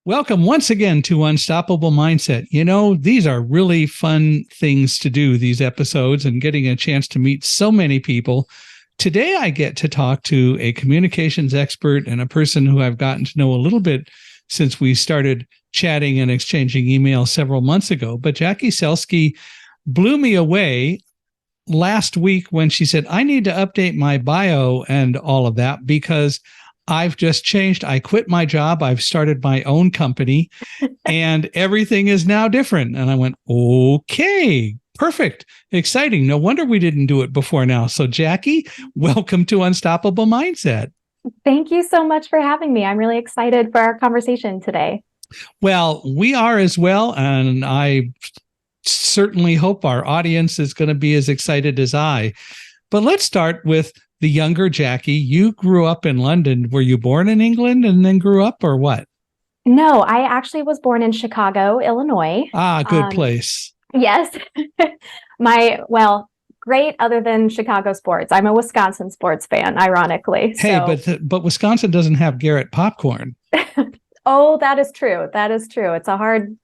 Welcome once again to Unstoppable Mindset. You know, these are really fun things to do, these episodes, and getting a chance to meet so many people. Today, I get to talk to a communications expert and a person who I've gotten to know a little bit since we started chatting and exchanging emails several months ago. But Jackie Celske blew me away last week when she said, I need to update my bio and all of that because I've just changed. I quit my job. I've started my own company and everything is now different. And I went, okay, perfect, exciting. No wonder we didn't do it before now. So Jackie, welcome to Unstoppable Mindset. Thank you so much for having me. I'm really excited for our conversation today. Well, we are as well. And I certainly hope our audience is going to be as excited as I. But let's start with the younger Jackie. You grew up in London. Were you born in England and then grew up, or what? No, I actually was born in Chicago, Illinois. Good place. Yes. Great other than Chicago sports. I'm a Wisconsin sports fan, ironically. Hey, but Wisconsin doesn't have Garrett popcorn. Oh, that is true. That is true. It's a hard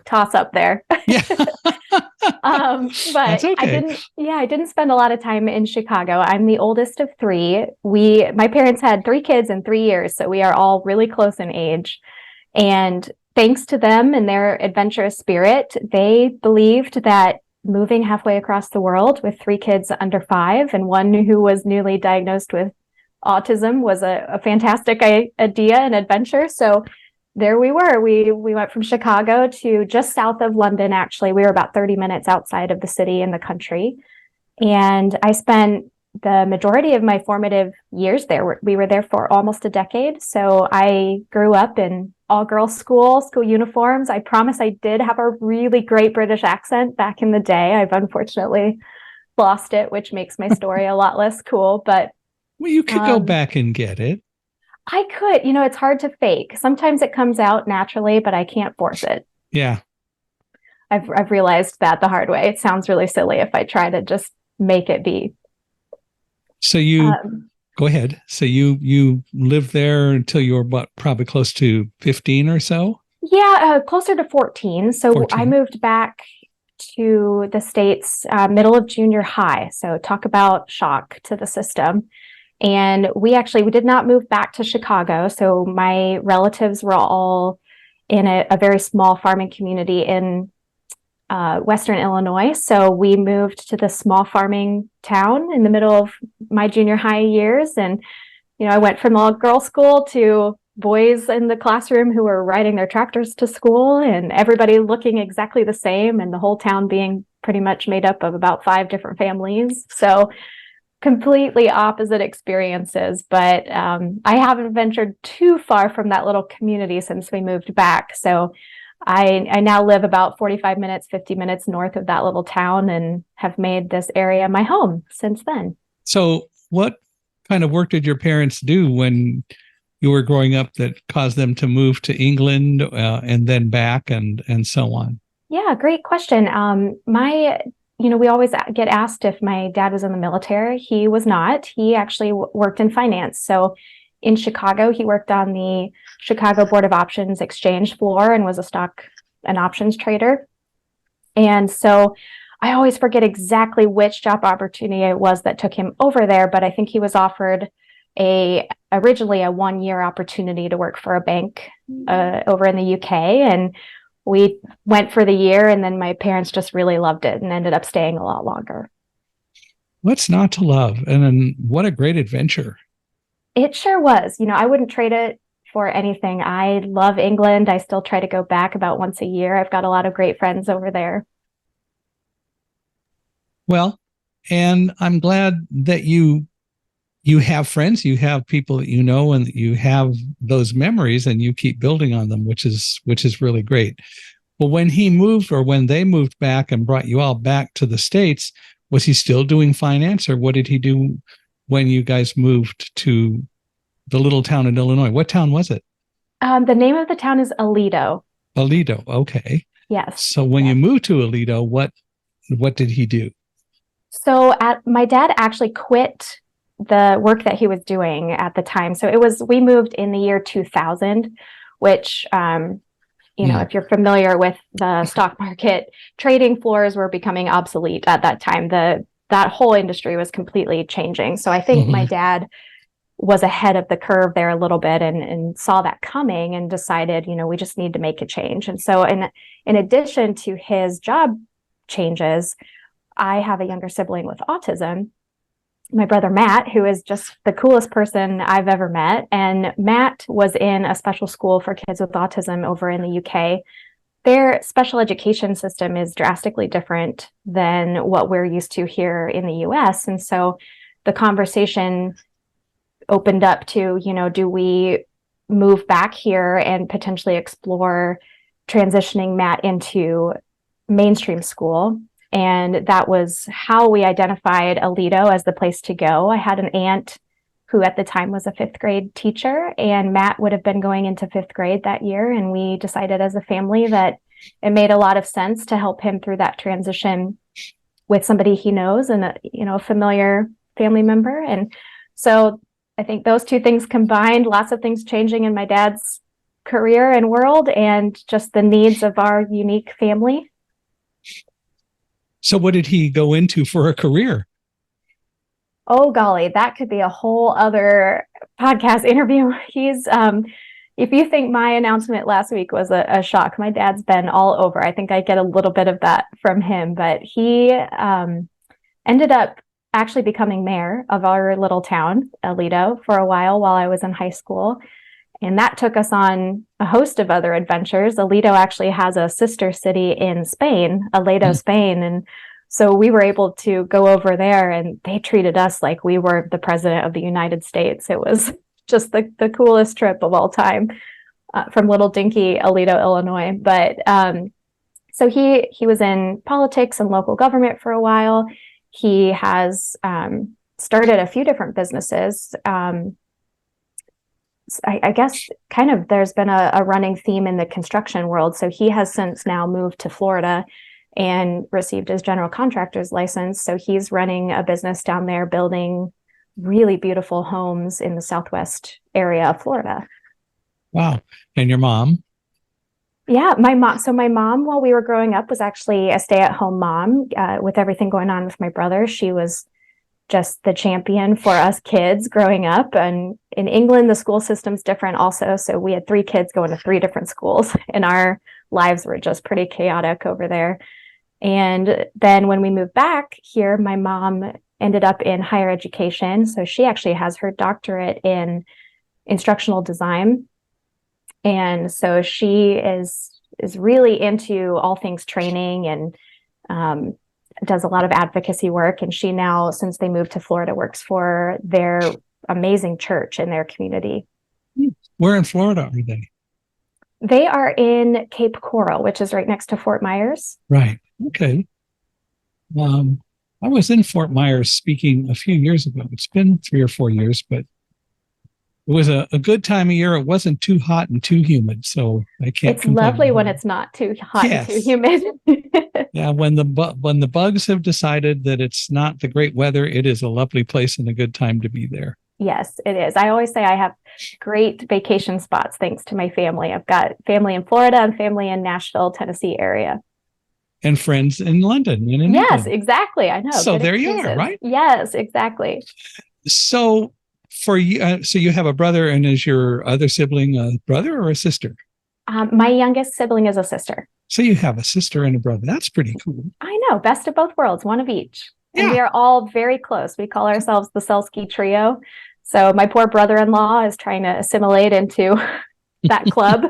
toss up there. Yeah. But that's okay. I didn't spend a lot of time in Chicago. I'm the oldest of three. My parents had 3 kids in 3 years, so we are all really close in age. And thanks to them and their adventurous spirit, they believed that moving halfway across the world with 3 kids under 5 and one who was newly diagnosed with autism was a fantastic idea and adventure. So there we were. We went from Chicago to just south of London, actually. We were about 30 minutes outside of the city in the country. And I spent the majority of my formative years there. We were there for almost a decade. So I grew up in all-girls school uniforms. I promise I did have a really great British accent back in the day. I've unfortunately lost it, which makes my story a lot less cool. But well, you could go back and get it. I could. It's hard to fake. Sometimes it comes out naturally, but I can't force it. Yeah. I've realized that the hard way. It sounds really silly if I try to just make it be. So you go ahead. So you lived there until you were probably close to 15 or so? Yeah, closer to 14. So 14. I moved back to the States middle of junior high. So talk about shock to the system. And we did not move back to Chicago. So my relatives were all in a very small farming community in Western Illinois. So we moved to this small farming town in the middle of my junior high years. And, I went from all-girls school to boys in the classroom who were riding their tractors to school and everybody looking exactly the same and the whole town being pretty much made up of about 5 different families. So completely opposite experiences, but I haven't ventured too far from that little community since we moved back. So I now live about 45 minutes, 50 minutes north of that little town and have made this area my home since then. So what kind of work did your parents do when you were growing up that caused them to move to England and then back and so on? Yeah, great question. We always get asked if my dad was in the military. He was not. He actually worked in finance. So in Chicago, he worked on the Chicago Board of Options exchange floor and was a stock and options trader. And so I always forget exactly which job opportunity it was that took him over there, but I think he was offered originally a 1-year opportunity to work for a bank over in the UK. And we went for the year, and then my parents just really loved it and ended up staying a lot longer. What's not to love? And then what a great adventure. It sure was. I wouldn't trade it for anything. I love England. I still try to go back about once a year. I've got a lot of great friends over there. Well, and I'm glad that you have friends, you have people that you know, and that you have those memories and you keep building on them, which is really great. Well, when he moved or when they moved back and brought you all back to the States, was he still doing finance, or what did he do when you guys moved to the little town in Illinois? What town was it? The name of the town is Aledo. Aledo. Okay. Yes. So when you moved to Aledo, what did he do? So my dad actually quit the work that he was doing at the time. So we moved in the year 2000. which, if you're familiar with the stock market, trading floors were becoming obsolete at that time. That whole industry was completely changing. So I think my dad was ahead of the curve there a little bit and saw that coming and decided, we just need to make a change. And so in addition to his job changes, I have a younger sibling with autism, my brother Matt, who is just the coolest person I've ever met. And Matt was in a special school for kids with autism over in the UK. Their special education system is drastically different than what we're used to here in the US. And so the conversation opened up to, do we move back here and potentially explore transitioning Matt into mainstream school? And that was how we identified Aledo as the place to go. I had an aunt who at the time was a fifth grade teacher, and Matt would have been going into fifth grade that year. And we decided as a family that it made a lot of sense to help him through that transition with somebody he knows and a familiar family member. And so I think those two things combined, lots of things changing in my dad's career and world, and just the needs of our unique family. So what did he go into for a career? Oh, golly, that could be a whole other podcast interview. He's, if you think my announcement last week was a shock, my dad's been all over. I think I get a little bit of that from him, but he ended up actually becoming mayor of our little town, Aledo, for a while I was in high school. And that took us on a host of other adventures. Aledo actually has a sister city in Spain, Aledo, Spain. And so we were able to go over there, and they treated us like we were the president of the United States. It was just the coolest trip of all time from little dinky Aledo, Illinois. But so he was in politics and local government for a while. He has started a few different businesses. I guess kind of there's been a running theme in the construction world. So he has since now moved to Florida and received his general contractor's license. So he's running a business down there, building really beautiful homes in the southwest area of Florida. Wow. And your mom? Yeah, my mom. So my mom, while we were growing up, was actually a stay-at-home mom. With everything going on with my brother, she was just the champion for us kids growing up. And in England, the school system's different also. So we had 3 kids going to 3 different schools, and our lives were just pretty chaotic over there. And then when we moved back here, my mom ended up in higher education. So she actually has her doctorate in instructional design. And so she is really into all things training and does a lot of advocacy work. And she now, since they moved to Florida, works for their amazing church in their community. Where in Florida are they? They are in Cape Coral, which is right next to Fort Myers. Right. Okay. I was in Fort Myers speaking a few years ago. It's been 3 or 4 years, but it was a good time of year. It wasn't too hot and too humid, so I can't. It's lovely when it's not too hot and too humid. Yeah, when the bugs have decided that it's not the great weather, it is a lovely place and a good time to be there. Yes, it is. I always say I have great vacation spots thanks to my family. I've got family in Florida and family in Nashville, Tennessee area. And friends in London. And in yes, England. Exactly. I know. So there you are, right? Yes, exactly. So for you, so you have a brother, and is your other sibling a brother or a sister? My youngest sibling is a sister. So you have a sister and a brother. That's pretty cool. I know. Best of both worlds, one of each. Yeah. And we are all very close. We call ourselves the Celske trio. So my poor brother-in-law is trying to assimilate into that club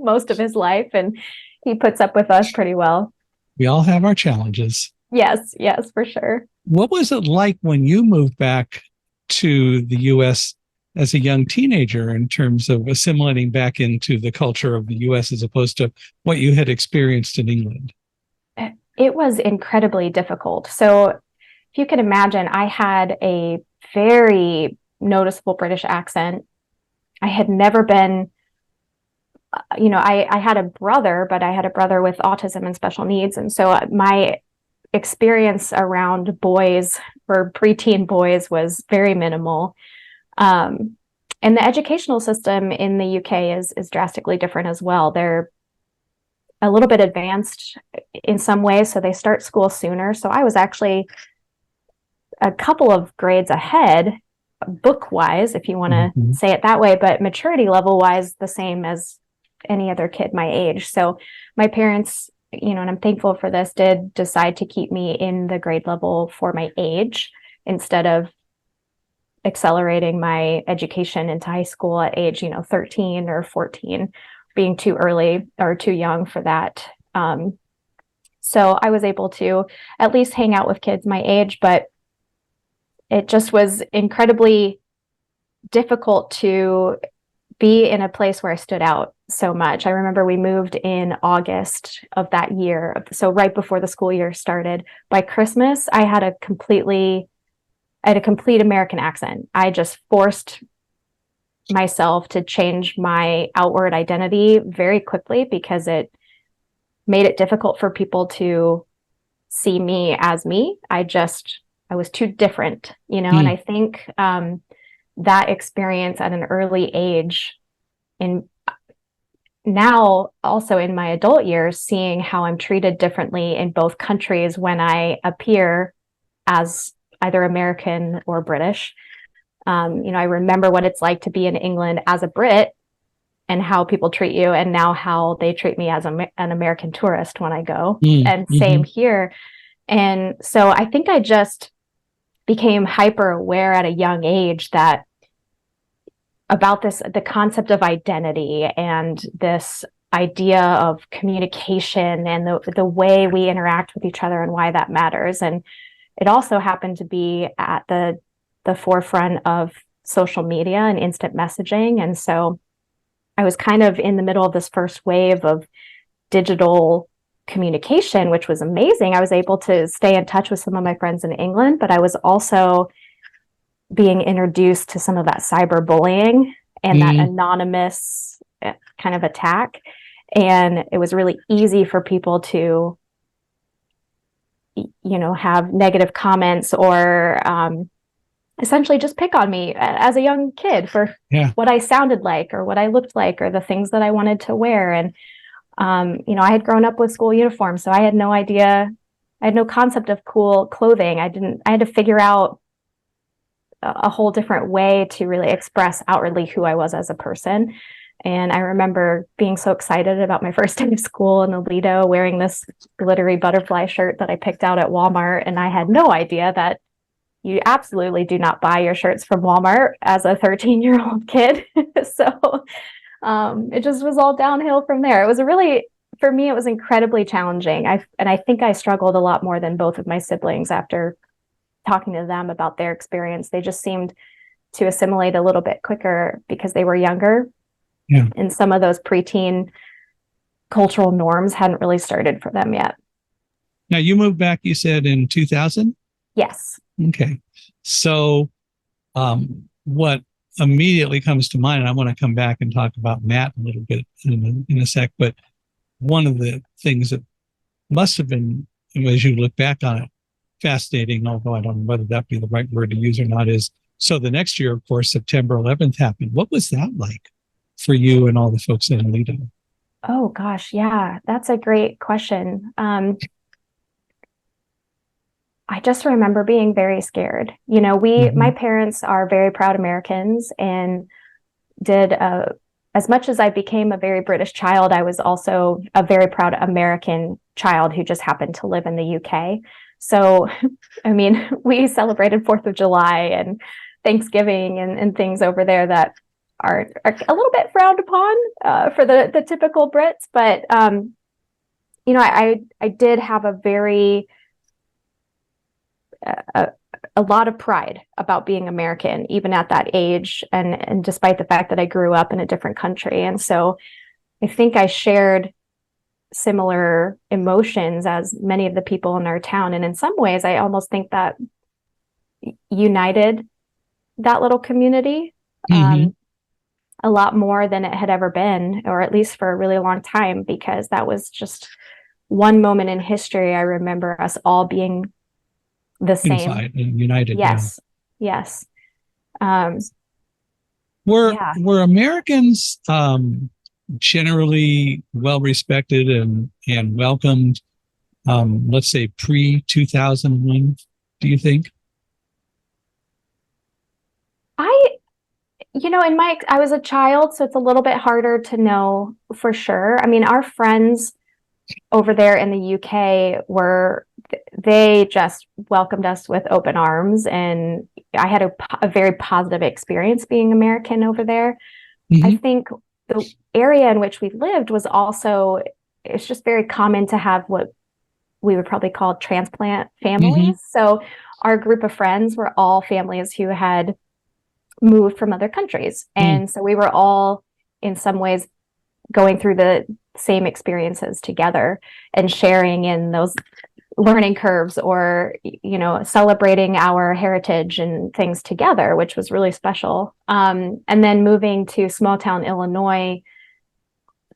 most of his life, and he puts up with us pretty well. We all have our challenges. Yes, for sure. What was it like when you moved back to the U.S. as a young teenager in terms of assimilating back into the culture of the U.S. as opposed to what you had experienced in England? It was incredibly difficult. So if you can imagine, I had a very noticeable British accent. I had never been, I had a brother, but I had a brother with autism and special needs. And so my experience around boys or preteen boys was very minimal. And the educational system in the UK is drastically different as well. They're a little bit advanced in some ways, so they start school sooner. So I was actually a couple of grades ahead, book wise, if you want to say it that way, but maturity level wise, the same as any other kid my age. So my parents, and I'm thankful for this, did decide to keep me in the grade level for my age instead of accelerating my education into high school at age, 13 or 14, being too early or too young for that. So I was able to at least hang out with kids my age, but it just was incredibly difficult to be in a place where I stood out so much. I remember we moved in August of that year, so right before the school year started. By Christmas, I had a complete American accent. I just forced myself to change my outward identity very quickly because it made it difficult for people to see me as me. I was too different, and I think that experience at an early age, and now also in my adult years, seeing how I'm treated differently in both countries when I appear as either American or British. I remember what it's like to be in England as a Brit and how people treat you, and now how they treat me as an American tourist when I go, and same here. And so I think I just became hyper aware at a young age about the concept of identity and this idea of communication and the way we interact with each other and why that matters. And it also happened to be at the forefront of social media and instant messaging. And so I was kind of in the middle of this first wave of digital communication, which was amazing. I was able to stay in touch with some of my friends in England, but I was also being introduced to some of that cyberbullying and that anonymous kind of attack. And it was really easy for people to, have negative comments or essentially just pick on me as a young kid for what I sounded like or what I looked like or the things that I wanted to wear. And I had grown up with school uniforms, so I had no idea. I had no concept of cool clothing. I had to figure out a whole different way to really express outwardly who I was as a person. And I remember being so excited about my first day of school in the Lido, wearing this glittery butterfly shirt that I picked out at Walmart. And I had no idea that you absolutely do not buy your shirts from Walmart as a 13-year-old kid. So it just was all downhill from there. It was for me, it was incredibly challenging. I think I struggled a lot more than both of my siblings after talking to them about their experience. They just seemed to assimilate a little bit quicker because they were younger. Yeah. And some of those preteen cultural norms hadn't really started for them yet. Now, you moved back, you said, in 2000? Yes. Okay. So what immediately comes to mind, and I want to come back and talk about Matt a little bit in a sec, but one of the things that must have been, as you look back on it, fascinating, although I don't know whether that be the right word to use or not, is so the next year, of course, September 11th happened. What was that like for you and all the folks in Lido? Oh, gosh. Yeah, that's a great question. I just remember being very scared. My parents are very proud Americans and did, as much as I became a very British child, I was also a very proud American child who just happened to live in the UK. So, we celebrated 4th of July and Thanksgiving and things over there that are a little bit frowned upon for the typical Brits. But, I did have a lot of pride about being American, even at that age, and despite the fact that I grew up in a different country. And so I think I shared similar emotions as many of the people in our town. And in some ways, I almost think that united that little community a lot more than it had ever been, or at least for a really long time, because that was just one moment in history. I remember us all being the same. Unified and united. Yes. Yeah. Yes. Yeah. Were Americans generally well respected and welcomed? Let's say pre 2001. Do you think? I, I was a child, so it's a little bit harder to know for sure. I mean, our friends over there in the UK they just welcomed us with open arms. And I had a very positive experience being American over there. I Mm-hmm. think the area in which we lived was also, it's just very common to have what we would probably call transplant Mm-hmm. families. So our group of friends were all families who had moved from other countries. Mm. And so we were all in some ways going through the same experiences together and sharing in those learning curves, or celebrating our heritage and things together, which was really special. And then moving to small town Illinois,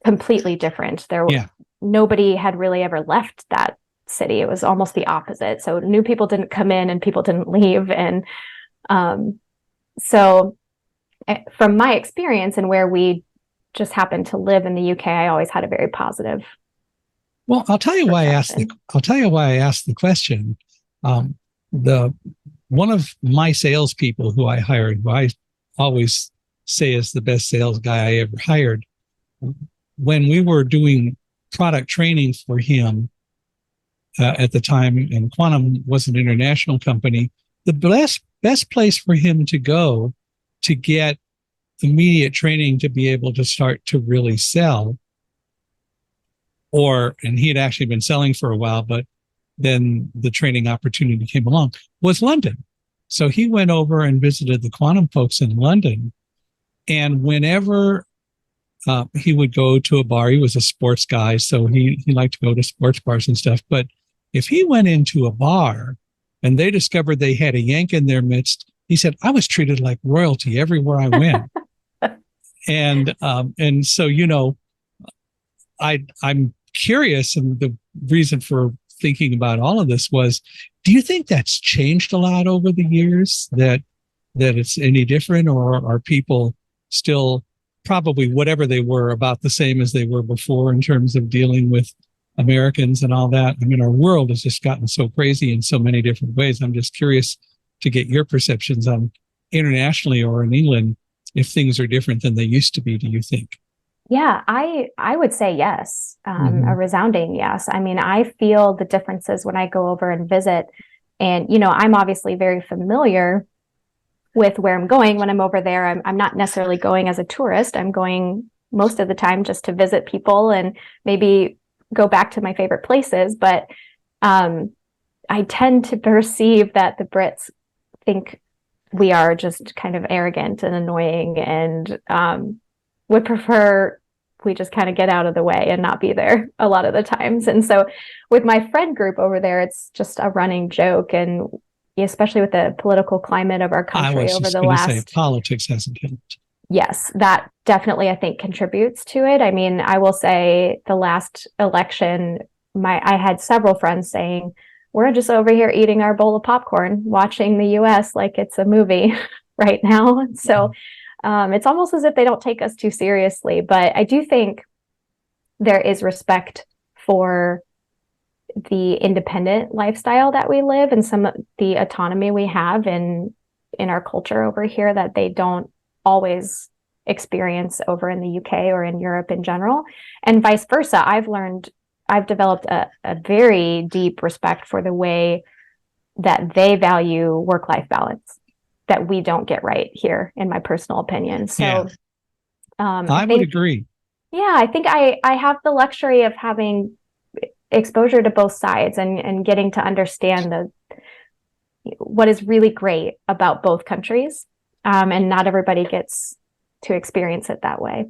completely different. Yeah. Nobody had really ever left that city. It was almost the opposite. So new people didn't come in and people didn't leave. And so from my experience and where we just happened to live in the UK, I always had a very positive. Well, I'll tell you why I asked the question. The One of my salespeople who I hired, who I always say is the best sales guy I ever hired, when we were doing product training for him at the time, and Quantum was an international company, the best place for him to go to get immediate training to be able to start to really sell, and he had actually been selling for a while, but then the training opportunity came along, was London. So he went over and visited the Quantum folks in London. And whenever he would go to a bar, he was a sports guy, so he liked to go to sports bars and stuff. But if he went into a bar and they discovered they had a Yank in their midst, he said, I was treated like royalty everywhere I went. And so, I'm curious, and the reason for thinking about all of this was, do you think that's changed a lot over the years, that it's any different, or are people still probably whatever they were about the same as they were before in terms of dealing with Americans and all that? I mean, our world has just gotten so crazy in so many different ways. I'm just curious to get your perceptions on internationally or in England, if things are different than they used to be, do you think? Yeah, I would say yes, a resounding yes. I mean, I feel the differences when I go over and visit. And, I'm obviously very familiar with where I'm going when I'm over there. I'm not necessarily going as a tourist. I'm going most of the time just to visit people and maybe go back to my favorite places. But I tend to perceive that the Brits think we are just kind of arrogant and annoying, and would prefer we just kind of get out of the way and not be there a lot of the times. And so with my friend group over there, it's just a running joke. And especially with the political climate of our country over the last, say, politics hasn't helped. Yes, that definitely, I think, contributes to it. I mean, I will say the last election, I had several friends saying, we're just over here eating our bowl of popcorn, watching the US like it's a movie right now. So it's almost as if they don't take us too seriously. But I do think there is respect for the independent lifestyle that we live and some of the autonomy we have in our culture over here that they don't always experience over in the UK or in Europe in general. And vice versa. I've developed a very deep respect for the way that they value work-life balance that we don't get right here, in my personal opinion. So yeah. I would agree. Yeah, I think I have the luxury of having exposure to both sides and getting to understand what is really great about both countries. And not everybody gets to experience it that way.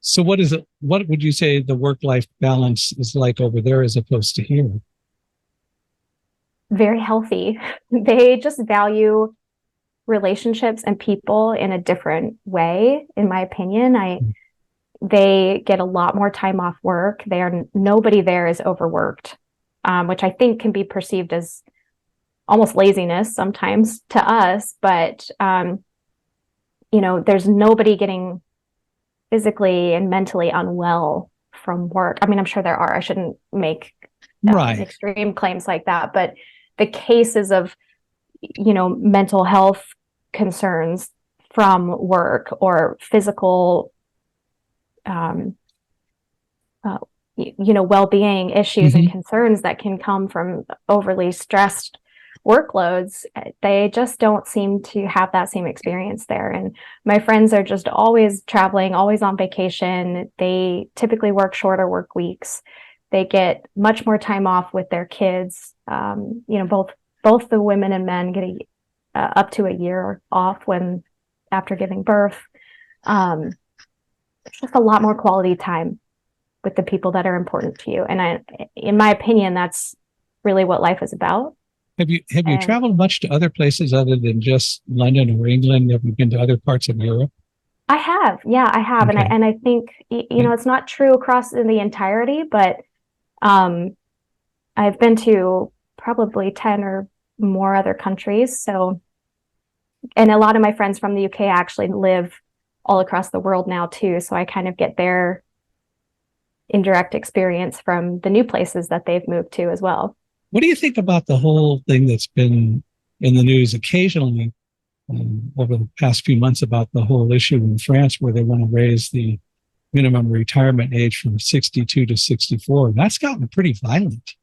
So what would you say the work-life balance is like over there as opposed to here? Very healthy. They just value relationships and people in a different way, in my opinion. They get a lot more time off work. Nobody there is overworked, which I think can be perceived as almost laziness sometimes to us. But there's nobody getting physically and mentally unwell from work. I mean, I'm sure there are. I shouldn't make extreme claims like that, but the cases of, mental health concerns from work or physical, well-being issues and concerns that can come from overly stressed workloads, they just don't seem to have that same experience there. And my friends are just always traveling, always on vacation. They typically work shorter work weeks. They get much more time off with their kids. Both the women and men get up to a year off after giving birth. It's just a lot more quality time with the people that are important to you. And in my opinion, that's really what life is about. Have you traveled much to other places other than just London or England? Have you been to other parts of Europe? I have. Yeah, I have. Okay. And I think, it's not true across in the entirety, but I've been to probably 10 or more other countries. So, and a lot of my friends from the UK actually live all across the world now too. So I kind of get their indirect experience from the new places that they've moved to as well. What do you think about the whole thing that's been in the news occasionally over the past few months about the whole issue in France where they want to raise the minimum retirement age from 62 to 64? That's gotten pretty violent.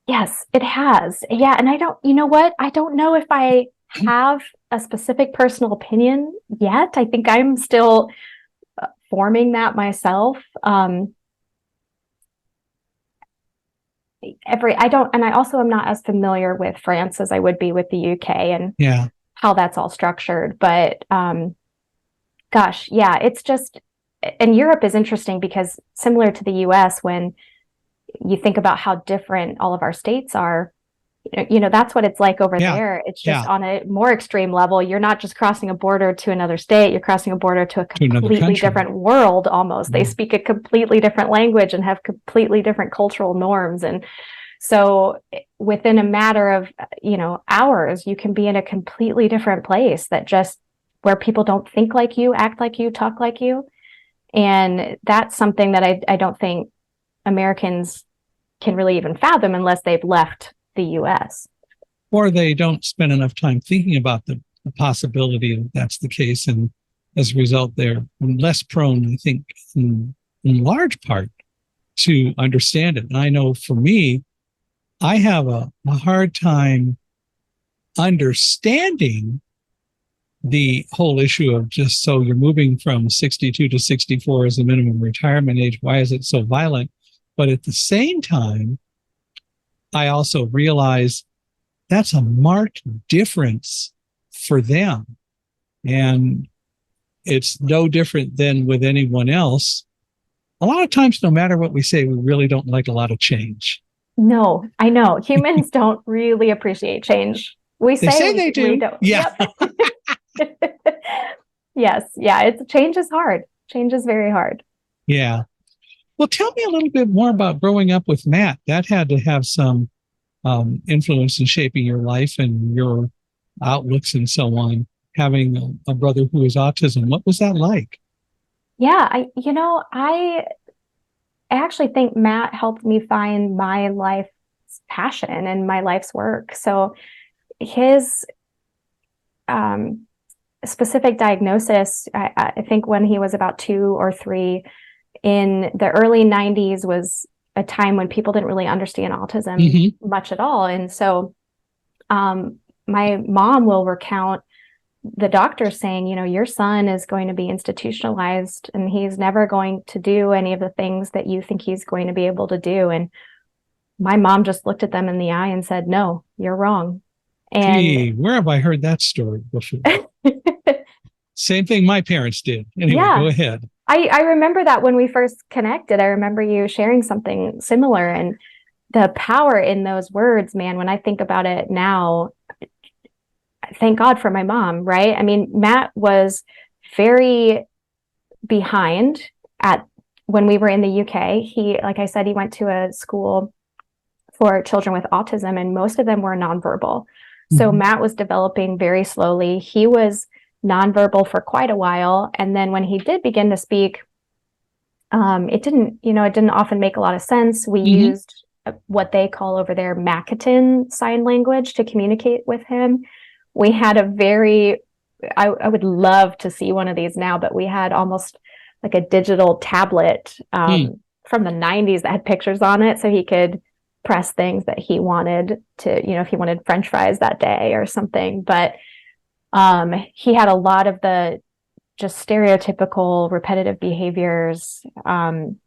Yes, it has. Yeah. And I don't know if I have a specific personal opinion yet. I think I'm still forming that myself. I also am not as familiar with France as I would be with the UK and how that's all structured. But it's just, and Europe is interesting because similar to the US, when you think about how different all of our states are, that's what it's like over there. It's just on a more extreme level. You're not just crossing a border to another state, you're crossing a border to a completely different world almost. They speak a completely different language and have completely different cultural norms. And so within a matter of, hours, you can be in a completely different place where people don't think like you, act like you, talk like you. And that's something that I don't think Americans can really even fathom unless they've left the US. Or they don't spend enough time thinking about the possibility that that's the case. And as a result, they're less prone, I think, in large part to understand it. And I know for me, I have a hard time understanding the whole issue of just so you're moving from 62 to 64 as the minimum retirement age. Why is it so violent? But at the same time, I also realize that's a marked difference for them. And it's no different than with anyone else. A lot of times, no matter what we say, we really don't like a lot of change. No, I know. Humans don't really appreciate change. They say they do. Don't. Yeah. Yep. Yes. Yeah. Change is hard. Change is very hard. Yeah. Well, tell me a little bit more about growing up with Matt. That had to have some influence in shaping your life and your outlooks and so on, having a brother who is autism. What was that like? Yeah, I actually think Matt helped me find my life's passion and my life's work. So his specific diagnosis, I think when he was about 2 or 3 in the early 90s was a time when people didn't really understand autism much at all. And so my mom will recount the doctor saying, your son is going to be institutionalized and he's never going to do any of the things that you think he's going to be able to do. And my mom just looked at them in the eye and said, no, you're wrong. And where have I heard that story before? Same thing my parents did. Anyway, go ahead. I remember that when we first connected, I remember you sharing something similar, and the power in those words, man, when I think about it now, thank God for my mom, right? I mean, Matt was very behind when we were in the UK. He, like I said, he went to a school for children with autism, and most of them were nonverbal. So Matt was developing very slowly. He was nonverbal for quite a while. And then when he did begin to speak, it didn't often make a lot of sense. We used what they call over there Makaton sign language to communicate with him. We had I would love to see one of these now, but we had almost like a digital tablet from the 90s that had pictures on it, so he could press things that he wanted to, if he wanted French fries that day or something. But he had a lot of the just stereotypical repetitive behaviors.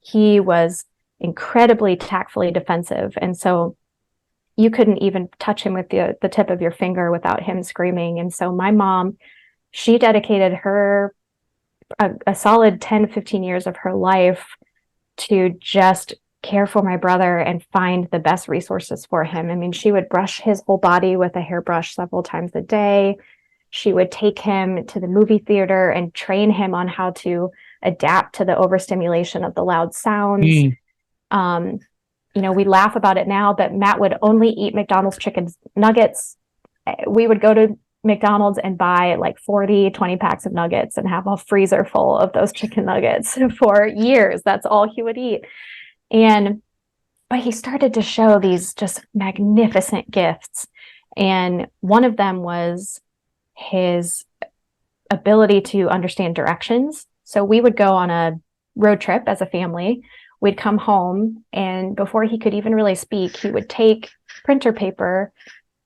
He was incredibly tactfully defensive. And so you couldn't even touch him with the tip of your finger without him screaming. And so my mom, she dedicated a solid 10, 15 years of her life to just care for my brother and find the best resources for him. I mean, she would brush his whole body with a hairbrush several times a day. She would take him to the movie theater and train him on how to adapt to the overstimulation of the loud sounds. We laugh about it now, but Matt would only eat McDonald's chicken nuggets. We would go to McDonald's and buy like 20 packs of nuggets and have a freezer full of those chicken nuggets for years. That's all he would eat. But he started to show these just magnificent gifts. And one of them was his ability to understand directions. So we would go on a road trip as a family. We'd come home, and before he could even really speak, he would take printer paper,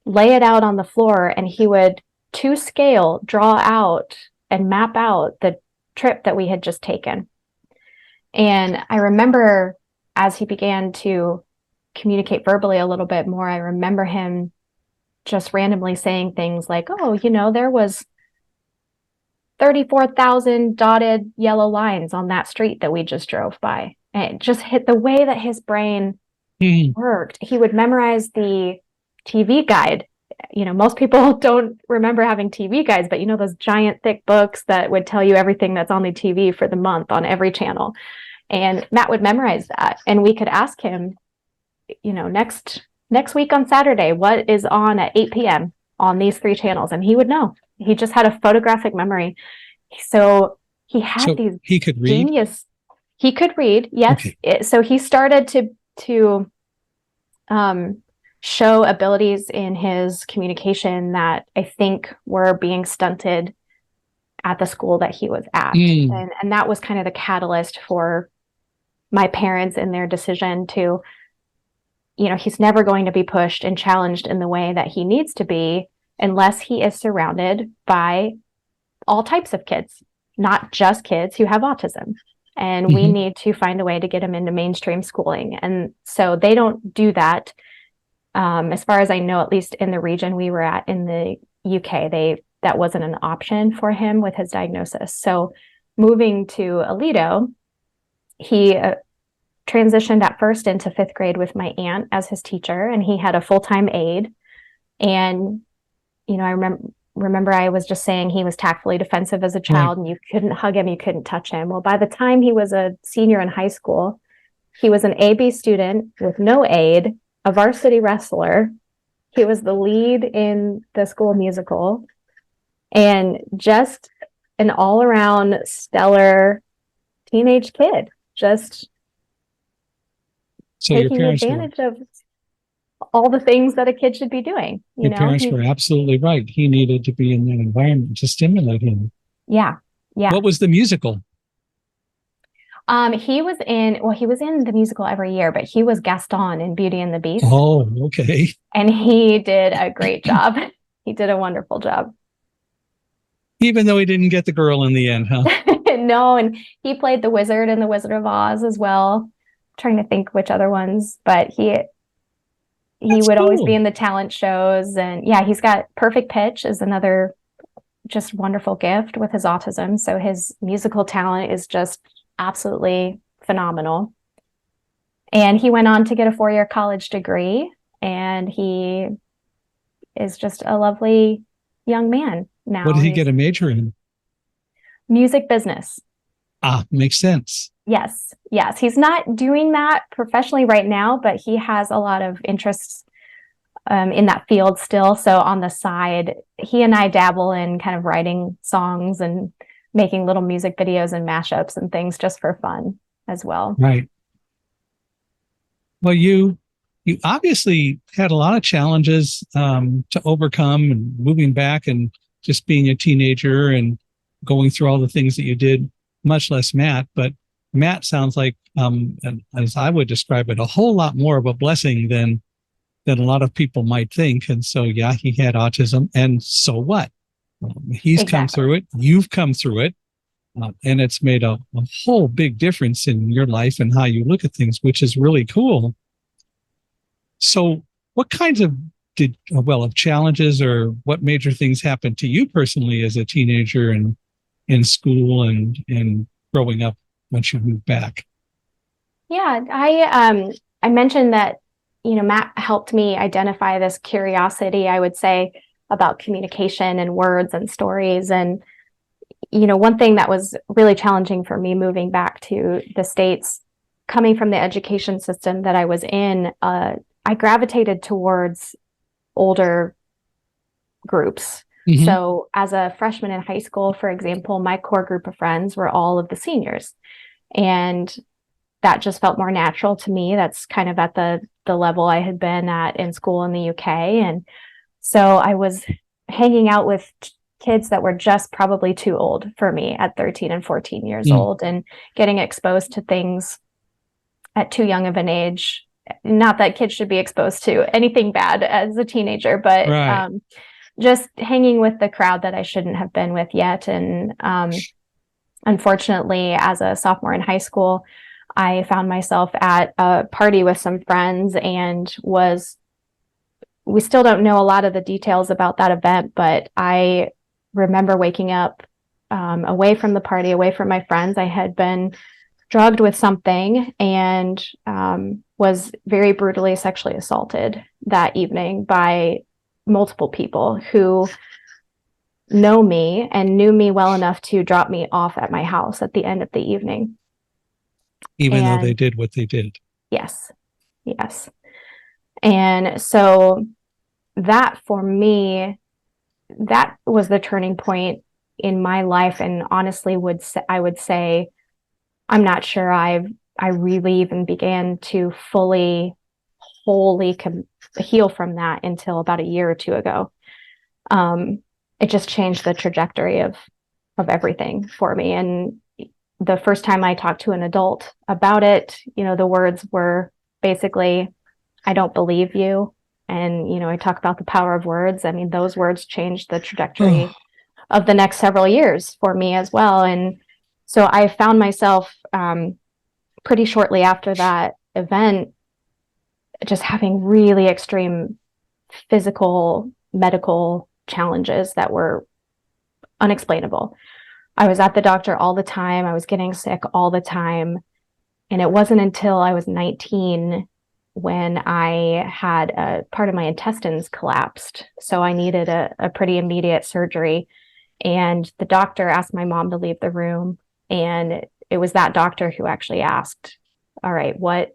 lay it out on the floor, and he would, to scale, draw out and map out the trip that we had just taken. And I remember as he began to communicate verbally a little bit more, I remember him just randomly saying things like, there was 34,000 dotted yellow lines on that street that we just drove by. And it just hit the way that his brain worked. He would memorize the TV guide. Most people don't remember having TV guides, but those giant thick books that would tell you everything that's on the TV for the month on every channel. And Matt would memorize that. And we could ask him, next week on Saturday, what is on at 8 p.m. on these 3 channels? And he would know. He just had a photographic memory. So he had these he could read? Genius. He could read, yes. Okay. So he started to show abilities in his communication that I think were being stunted at the school that he was at. And that was kind of the catalyst for my parents in their decision to, he's never going to be pushed and challenged in the way that he needs to be unless he is surrounded by all types of kids, not just kids who have autism. And we need to find a way to get him into mainstream schooling. And so they don't do that. As far as I know, at least in the region we were at in the UK, that wasn't an option for him with his diagnosis. So moving to Aledo, he transitioned at first into 5th grade with my aunt as his teacher, and he had a full-time aide. And, I remember I was just saying he was tactfully defensive as a child, and you couldn't hug him, you couldn't touch him. Well, by the time he was a senior in high school, he was an AB student with no aide, a varsity wrestler. He was the lead in the school musical, and just an all-around stellar teenage kid, just taking advantage of all the things that a kid should be doing. Your parents were absolutely right. He needed to be in that environment to stimulate him. Yeah. What was the musical? He was in the musical every year, but he was Gaston in Beauty and the Beast. Oh, okay. And he did a great job. He did a wonderful job. Even though he didn't get the girl in the end, huh? No, and he played the wizard in The Wizard of Oz as well. I'm trying to think which other ones, but he would always be in the talent shows. And yeah, he's got perfect pitch is another just wonderful gift with his autism. So his musical talent is just absolutely phenomenal. And he went on to get a 4-year college degree, and he is just a lovely young man now. What did he get a major in? Music business. Makes sense. Yes. He's not doing that professionally right now, but he has a lot of interests in that field still. So on the side, he and I dabble in kind of writing songs and making little music videos and mashups and things just for fun as well. Right. Well, you obviously had a lot of challenges to overcome, and moving back and just being a teenager and going through all the things that you did, much less Matt. But Matt sounds like, as I would describe it, a whole lot more of a blessing than a lot of people might think. And so, yeah, he had autism, and so what? He's come through it. You've come through it. And it's made a whole big difference in your life and how you look at things, which is really cool. So what kinds of challenges, or what major things happened to you personally as a teenager and in school and growing up once you moved back? Yeah, I mentioned that, Matt helped me identify this curiosity, I would say, about communication and words and stories. And, one thing that was really challenging for me moving back to the States, coming from the education system that I was in, I gravitated towards older groups. Mm-hmm. So as a freshman in high school, for example, my core group of friends were all of the seniors. And that just felt more natural to me. That's kind of at the level I had been at in school in the UK. And so I was hanging out with kids that were just probably too old for me at 13 and 14 years old, and getting exposed to things at too young of an age. Not that kids should be exposed to anything bad as a teenager, but right. Just hanging with the crowd that I shouldn't have been with yet. And unfortunately, as a sophomore in high school, I found myself at a party with some friends, and we still don't know a lot of the details about that event, but I remember waking up away from the party, away from my friends. I had been drugged with something and was very brutally sexually assaulted that evening by multiple people who know me and knew me well enough to drop me off at my house at the end of the evening. Even though they did what they did. Yes. And so that, for me, that was the turning point in my life. And honestly, I would say, I'm not sure I really even began to wholly heal from that until about a year or two ago. It just changed the trajectory of everything for me. And the first time I talked to an adult about it, the words were basically, "I don't believe you." And, I talk about the power of words. I mean, those words changed the trajectory of the next several years for me as well. And so I found myself pretty shortly after that event just having really extreme physical, medical challenges that were unexplainable. I was at the doctor all the time. I was getting sick all the time. And it wasn't until I was 19 when I had a part of my intestines collapsed. So I needed a pretty immediate surgery. And the doctor asked my mom to leave the room. And it was that doctor who actually asked, "All right, what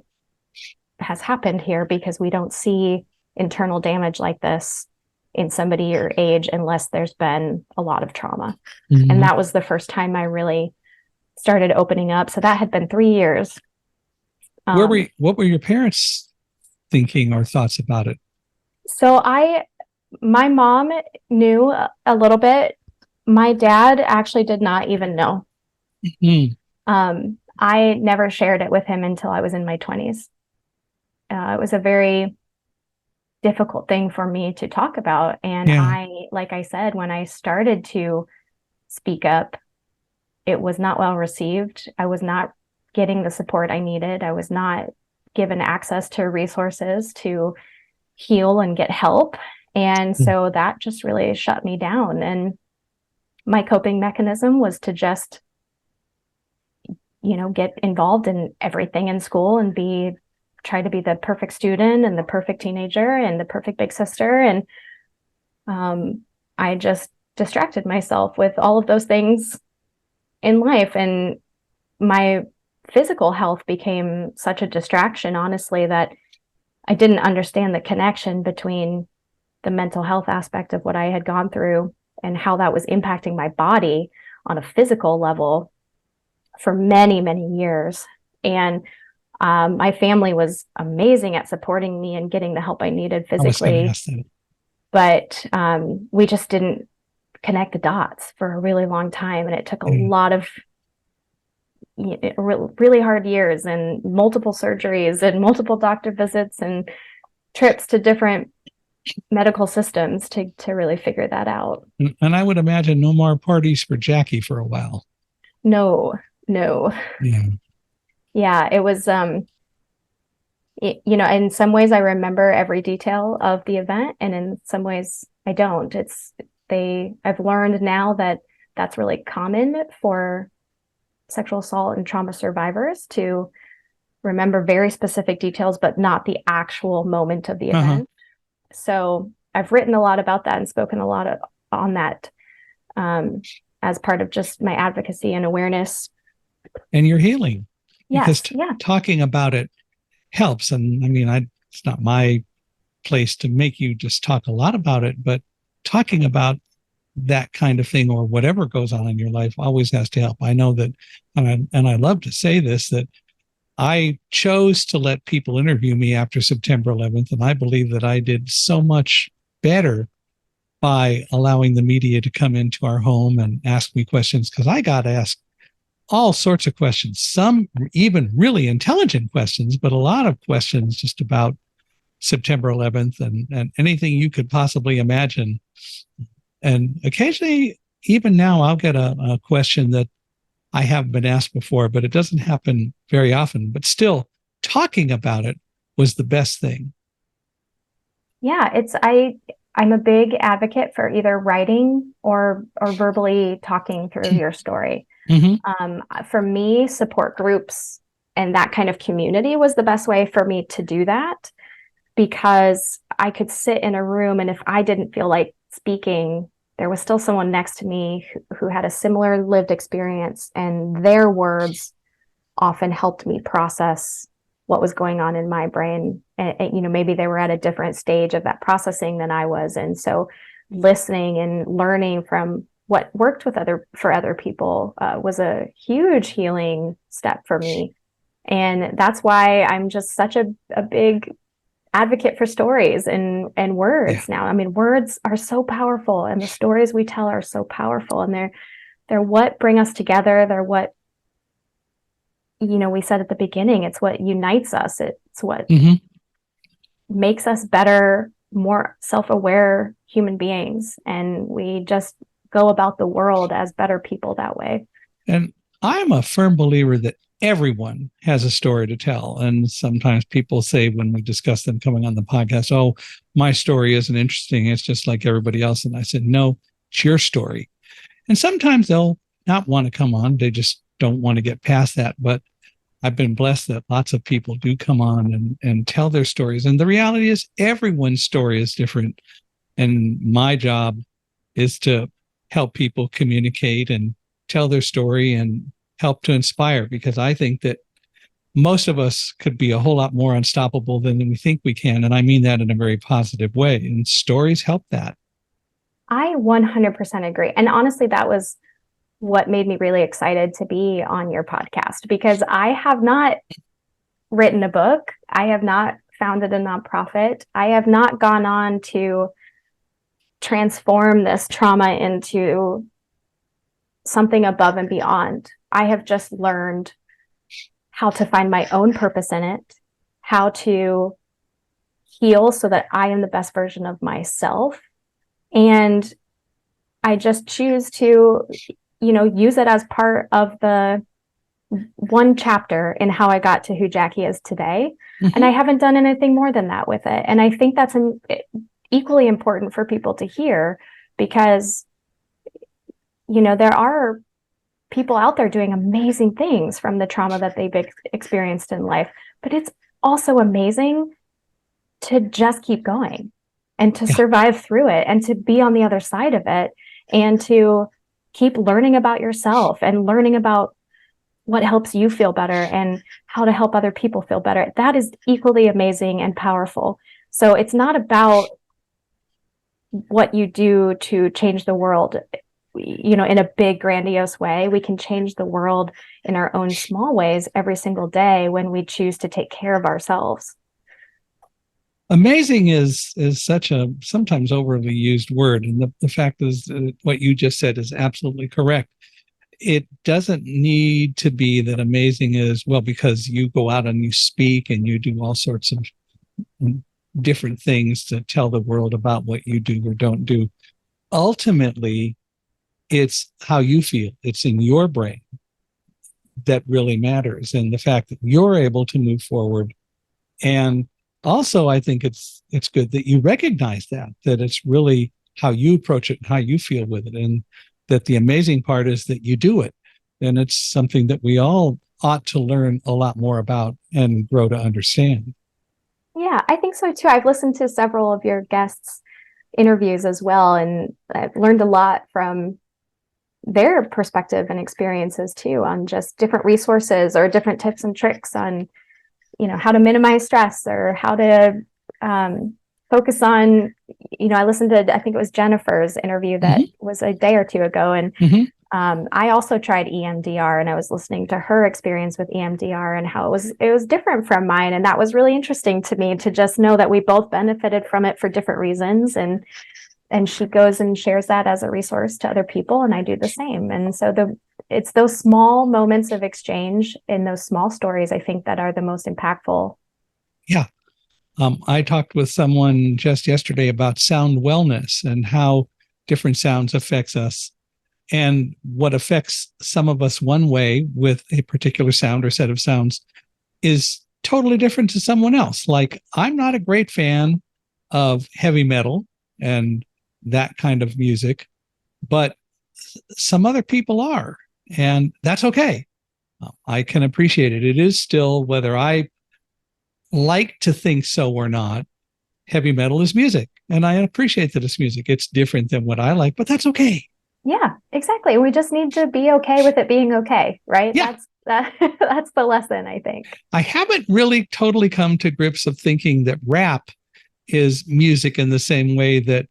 has happened here? Because we don't see internal damage like this in somebody your age unless there's been a lot of trauma." Mm-hmm. And that was the first time I really started opening up. So that had been 3 years. What were your parents thinking or thoughts about it? So my mom knew a little bit. My dad actually did not even know. Mm-hmm. I never shared it with him until I was in my 20s. It was a very difficult thing for me to talk about. And like I said, when I started to speak up, it was not well received. I was not getting the support I needed. I was not given access to resources to heal and get help. And so that just really shut me down. And my coping mechanism was to just, get involved in everything in school and try to be the perfect student and the perfect teenager and the perfect big sister. And I just distracted myself with all of those things in life. And my physical health became such a distraction, honestly, that I didn't understand the connection between the mental health aspect of what I had gone through and how that was impacting my body on a physical level for many, many years. And my family was amazing at supporting me and getting the help I needed physically. But we just didn't connect the dots for a really long time. And it took a lot of really hard years and multiple surgeries and multiple doctor visits and trips to different medical systems to really figure that out. And I would imagine no more parties for Jackie for a while. No. Yeah, it was, in some ways I remember every detail of the event, and in some ways I don't. I've learned now that that's really common for sexual assault and trauma survivors to remember very specific details, but not the actual moment of the event. So I've written a lot about that and spoken a lot on that as part of just my advocacy and awareness. And you're healing. Yes, because talking about it helps. And I mean, it's not my place to make you just talk a lot about it, but talking about that kind of thing or whatever goes on in your life always has to help. I know that, and I love to say this, that I chose to let people interview me after September 11th, and I believe that I did so much better by allowing the media to come into our home and ask me questions, because I got asked all sorts of questions, some even really intelligent questions, but a lot of questions just about September 11th and anything you could possibly imagine. And occasionally, even now, I'll get a question that I haven't been asked before, but it doesn't happen very often. But still, talking about it was the best thing. Yeah, I'm a big advocate for either writing or verbally talking through your story. For me, support groups and that kind of community was the best way for me to do that, because I could sit in a room, and if I didn't feel like speaking, there was still someone next to me who had a similar lived experience, and their words often helped me process what was going on in my brain. And maybe they were at a different stage of that processing than I was. And so listening and learning from what worked for other people was a huge healing step for me. And that's why I'm just such a big advocate for stories and words now. I mean, words are so powerful, and the stories we tell are so powerful, and they're what bring us together. They're what, we said at the beginning, it's what unites us. It's what makes us better, more self-aware human beings. And we just go about the world as better people that way. And I'm a firm believer that everyone has a story to tell. And sometimes people say when we discuss them coming on the podcast, oh, my story isn't interesting. It's just like everybody else. And I said, no, it's your story. And sometimes they'll not want to come on. They just don't want to get past that. But I've been blessed that lots of people do come on and tell their stories. And the reality is everyone's story is different. And my job is to help people communicate and tell their story and help to inspire, because I think that most of us could be a whole lot more unstoppable than we think we can. And I mean that in a very positive way. And stories help that. I 100% agree. And honestly, that was what made me really excited to be on your podcast, because I have not written a book. I have not founded a nonprofit. I have not gone on to transform this trauma into something above and beyond. I have just learned how to find my own purpose in it, how to heal so that I am the best version of myself. And I just choose to, use it as part of the one chapter in how I got to who Jackie is today. And I haven't done anything more than that with it. And I think that's equally important for people to hear, because, there are people out there doing amazing things from the trauma that they've experienced in life. But it's also amazing to just keep going and to survive through it and to be on the other side of it and to keep learning about yourself and learning about what helps you feel better and how to help other people feel better. That is equally amazing and powerful. So it's not about what you do to change the world, in a big, grandiose way. We can change the world in our own small ways every single day when we choose to take care of ourselves. Amazing is such a sometimes overly used word. And the fact is what you just said is absolutely correct. It doesn't need to be that amazing is, well, because you go out and you speak and you do all sorts of different things to tell the world about what you do or don't do. Ultimately, it's how you feel. It's in your brain that really matters. And the fact that you're able to move forward. And also, I think it's good that you recognize that it's really how you approach it and how you feel with it. And that the amazing part is that you do it. And it's something that we all ought to learn a lot more about and grow to understand. Yeah, I think so too. I've listened to several of your guests' interviews as well, and I've learned a lot from their perspective and experiences too, on just different resources or different tips and tricks on, how to minimize stress or how to focus on, I listened to, I think it was Jennifer's interview that was a day or two ago. And I also tried EMDR, and I was listening to her experience with EMDR and how it was different from mine. And that was really interesting to me to just know that we both benefited from it for different reasons. And she goes and shares that as a resource to other people, and I do the same. And so it's those small moments of exchange in those small stories, I think, that are the most impactful. Yeah. I talked with someone just yesterday about sound wellness and how different sounds affects us, and what affects some of us one way with a particular sound or set of sounds is totally different to someone else. Like, I'm not a great fan of heavy metal and that kind of music, but some other people are, and that's okay. I can appreciate it. It is still, whether I like to think so or not, heavy metal is music, and I appreciate that it's music. It's different than what I like, but that's okay. Yeah, exactly. We just need to be okay with it being okay, right? Yeah. That's the lesson, I think. I haven't really totally come to grips of thinking that rap is music in the same way that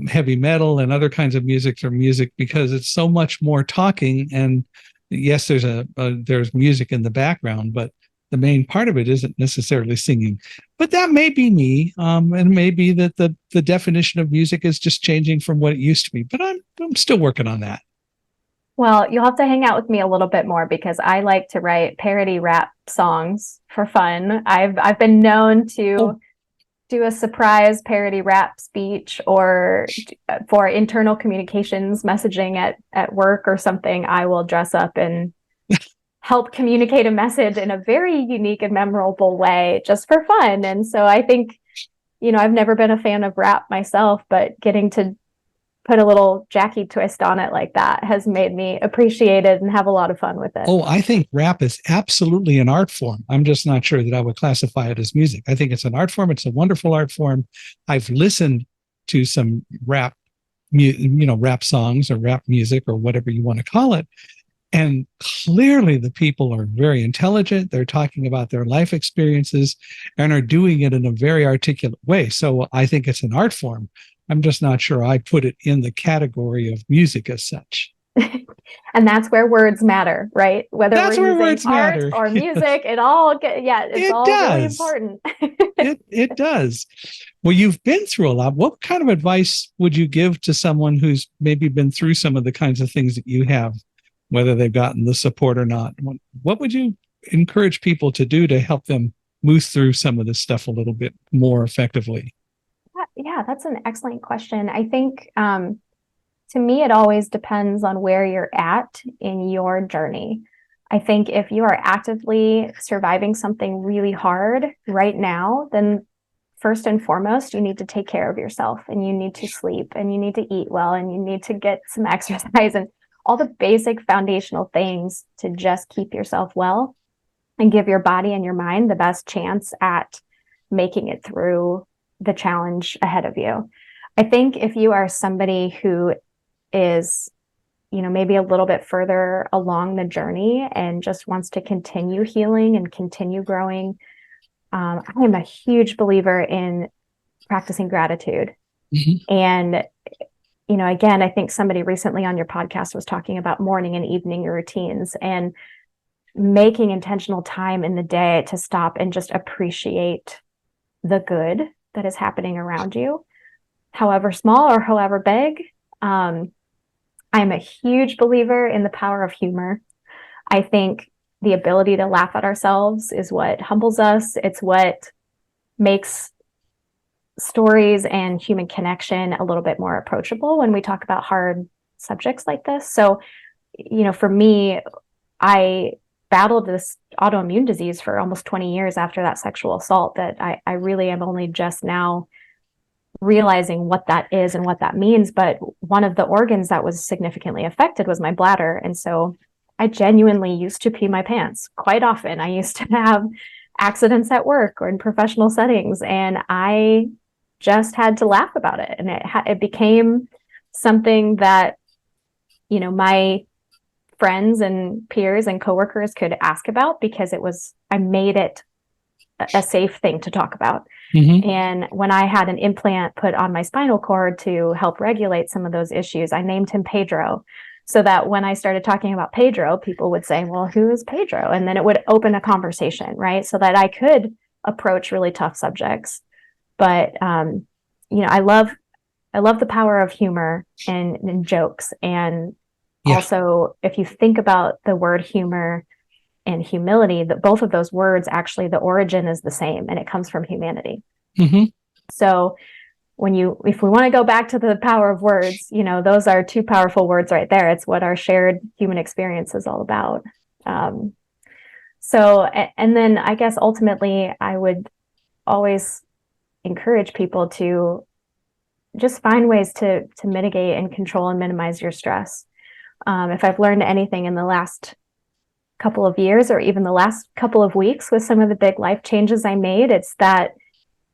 heavy metal and other kinds of music are music, because it's so much more talking. And yes, there's music in the background, but the main part of it isn't necessarily singing. But that may be me, and it may be that the definition of music is just changing from what it used to be. But I'm still working on that. Well, you'll have to hang out with me a little bit more, because I like to write parody rap songs for fun. I've been known to do a surprise parody rap speech, or for internal communications messaging at work or something. I will dress up and help communicate a message in a very unique and memorable way, just for fun. And so I think, I've never been a fan of rap myself, but getting to put a little Jackie twist on it like that has made me appreciate it and have a lot of fun with it. Oh, I think rap is absolutely an art form. I'm just not sure that I would classify it as music. I think it's an art form. It's a wonderful art form. I've listened to some rap, rap songs or rap music or whatever you want to call it. And clearly the people are very intelligent. They're talking about their life experiences and are doing it in a very articulate way. So I think it's an art form. I'm just not sure I put it in the category of music as such. And that's where words matter, right? Whether that's we're where using words art matter. or music, it's all really important. It does. Well, you've been through a lot. What kind of advice would you give to someone who's maybe been through some of the kinds of things that you have, whether they've gotten the support or not? What would you encourage people to do to help them move through some of this stuff a little bit more effectively? Yeah, that's an excellent question. I think to me, it always depends on where you're at in your journey. I think if you are actively surviving something really hard right now, then first and foremost, you need to take care of yourself, and you need to sleep, and you need to eat well, and you need to get some exercise and all the basic foundational things to just keep yourself well and give your body and your mind the best chance at making it through the challenge ahead of you. I think if you are somebody who is, maybe a little bit further along the journey and just wants to continue healing and continue growing, I am a huge believer in practicing gratitude. Mhm. And, again, I think somebody recently on your podcast was talking about morning and evening routines and making intentional time in the day to stop and just appreciate the good that is happening around you, however small or however big. I'm a huge believer in the power of humor. I think the ability to laugh at ourselves is what humbles us. It's what makes stories and human connection a little bit more approachable when we talk about hard subjects like this. So, for me, I battled this autoimmune disease for almost 20 years after that sexual assault that I really am only just now realizing what that is and what that means. But one of the organs that was significantly affected was my bladder. And so I genuinely used to pee my pants quite often. I used to have accidents at work or in professional settings, and I just had to laugh about it. And it became something that, my friends and peers and coworkers could ask about because I made it a safe thing to talk about. Mm-hmm. And when I had an implant put on my spinal cord to help regulate some of those issues, I named him Pedro, so that when I started talking about Pedro, people would say, well, who is Pedro? And then it would open a conversation, right? So that I could approach really tough subjects. But, I love the power of humor and jokes. And Yeah. also, if you think about the word humor and humility, that both of those words, actually, the origin is the same, and it comes from humanity. Mm-hmm. So if we want to go back to the power of words, those are two powerful words right there. It's what our shared human experience is all about. And then I guess ultimately I would always encourage people to just find ways to mitigate and control and minimize your stress. If I've learned anything in the last couple of years or even the last couple of weeks with some of the big life changes I made, it's that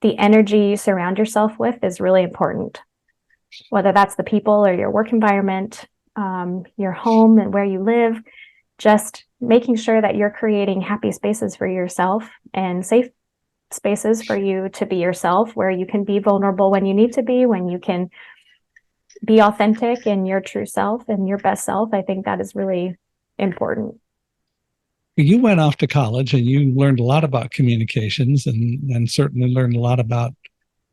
the energy you surround yourself with is really important, whether that's the people or your work environment, your home and where you live. Just making sure that you're creating happy spaces for yourself and safe spaces for you to be yourself, where you can be vulnerable when you need to be, when you can be authentic in your true self and your best self. I think that is really important. You went off to college and you learned a lot about communications and certainly learned a lot about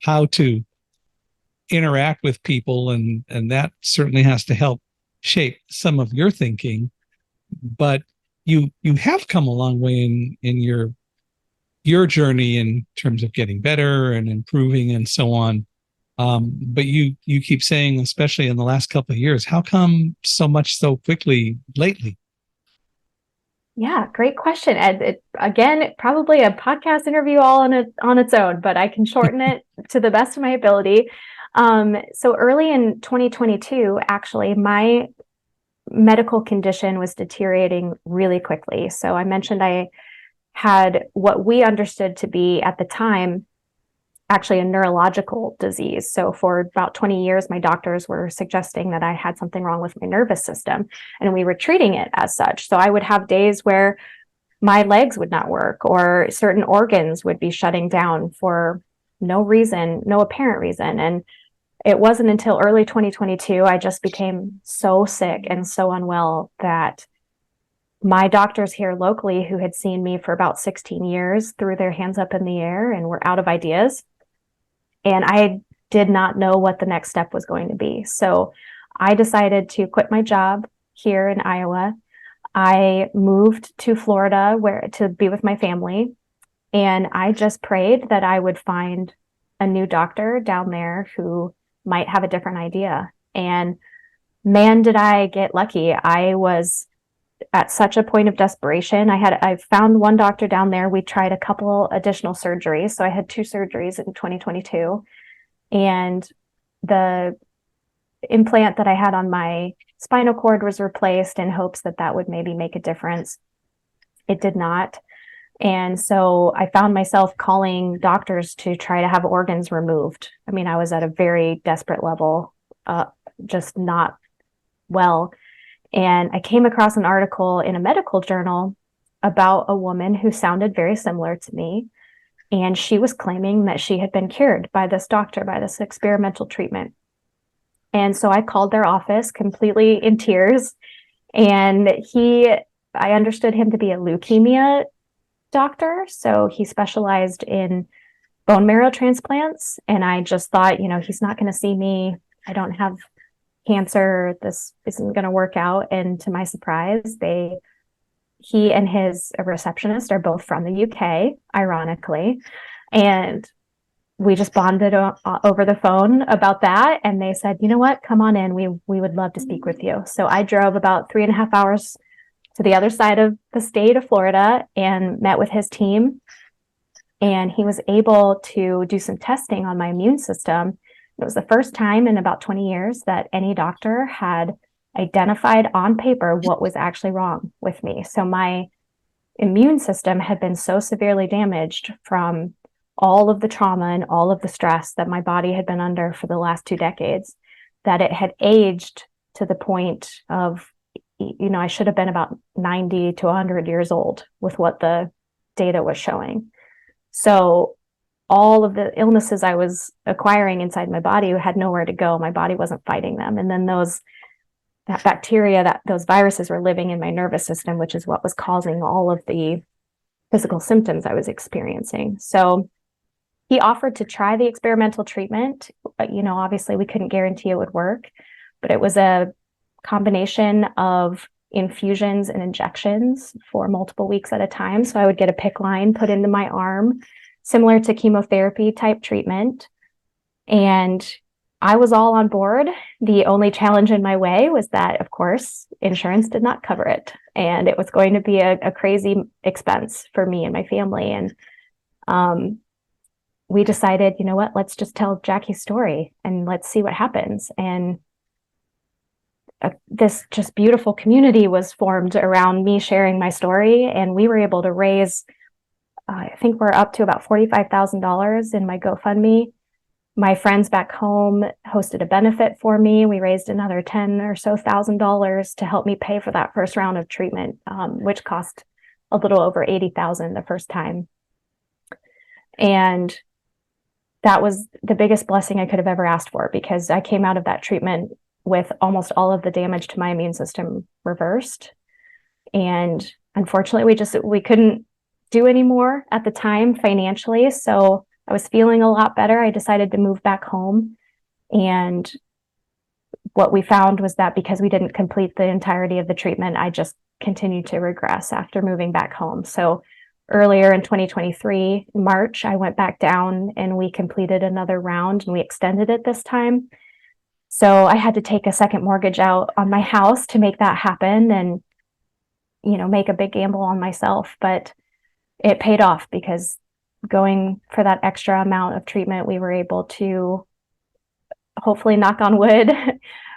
how to interact with people. And that certainly has to help shape some of your thinking. But you have come a long way in your journey in terms of getting better and improving and so on. But you keep saying, especially in the last couple of years, how come so much so quickly lately? Yeah, great question. And again, probably a podcast interview all on its own, but I can shorten it to the best of my ability. So early in 2022, actually, my medical condition was deteriorating really quickly. So I mentioned I had what we understood to be at the time actually a neurological disease. So for about 20 years, my doctors were suggesting that I had something wrong with my nervous system, and we were treating it as such. So I would have days where my legs would not work or certain organs would be shutting down for no reason, no apparent reason. And it wasn't until early 2022, I just became so sick and so unwell that my doctors here locally, who had seen me for about 16 years, threw their hands up in the air and were out of ideas. And I did not know what the next step was going to be. So I decided to quit my job here in Iowa. I moved to Florida to be with my family. And I just prayed that I would find a new doctor down there who might have a different idea. And man, did I get lucky. I was at such a point of desperation. I found one doctor down there. We tried a couple additional surgeries. So I had 2 surgeries in 2022. And the implant that I had on my spinal cord was replaced in hopes that that would maybe make a difference. It did not. And so I found myself calling doctors to try to have organs removed. I mean, I was at a very desperate level, just not well. And I came across an article in a medical journal about a woman who sounded very similar to me. And she was claiming that she had been cured by this doctor, by this experimental treatment. And so I called their office completely in tears. And I understood him to be a leukemia doctor. So he specialized in bone marrow transplants. And I just thought, he's not going to see me. I don't have cancer. This isn't going to work out. And to my surprise, he and his receptionist are both from the UK, ironically. And we just bonded over the phone about that. And they said, you know what, come on in. We would love to speak with you. So I drove about 3.5 hours to the other side of the state of Florida and met with his team. And he was able to do some testing on my immune system. It was the first time in about 20 years that any doctor had identified on paper what was actually wrong with me. So my immune system had been so severely damaged from all of the trauma and all of the stress that my body had been under for the last 2 decades, that it had aged to the point of, I should have been about 90 to 100 years old with what the data was showing. So all of the illnesses I was acquiring inside my body had nowhere to go. My body wasn't fighting them. And then that bacteria, those viruses were living in my nervous system, which is what was causing all of the physical symptoms I was experiencing. So he offered to try the experimental treatment. Obviously we couldn't guarantee it would work, but it was a combination of infusions and injections for multiple weeks at a time. So I would get a PICC line put into my arm, similar to chemotherapy type treatment. And I was all on board. The only challenge in my way was that, of course, insurance did not cover it. And it was going to be a crazy expense for me and my family. And we decided, you know what, let's just tell Jackie's story and let's see what happens. And this just beautiful community was formed around me sharing my story. And we were able to raise, I think we're up to about $45,000 in my GoFundMe. My friends back home hosted a benefit for me. We raised another $10,000 or so to help me pay for that first round of treatment, which cost a little over $80,000 the first time. And that was the biggest blessing I could have ever asked for, because I came out of that treatment with almost all of the damage to my immune system reversed. And unfortunately, we couldn't do any more at the time financially. So I was feeling a lot better. I decided to move back home. And what we found was that because we didn't complete the entirety of the treatment, I just continued to regress after moving back home. So earlier in 2023, in March, I went back down and we completed another round and we extended it this time. So I had to take a second mortgage out on my house to make that happen and, make a big gamble on myself. But it paid off, because going for that extra amount of treatment, we were able to, hopefully, knock on wood,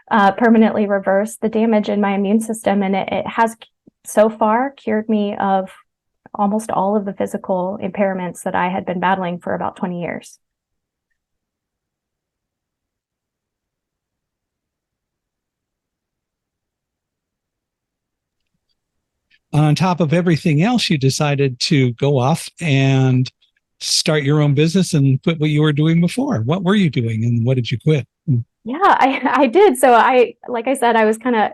permanently reverse the damage in my immune system. And it has so far cured me of almost all of the physical impairments that I had been battling for about 20 years. On top of everything else, you decided to go off and start your own business and quit what you were doing before. What were you doing and what did you quit? Yeah, I did. So like I said, I was kind of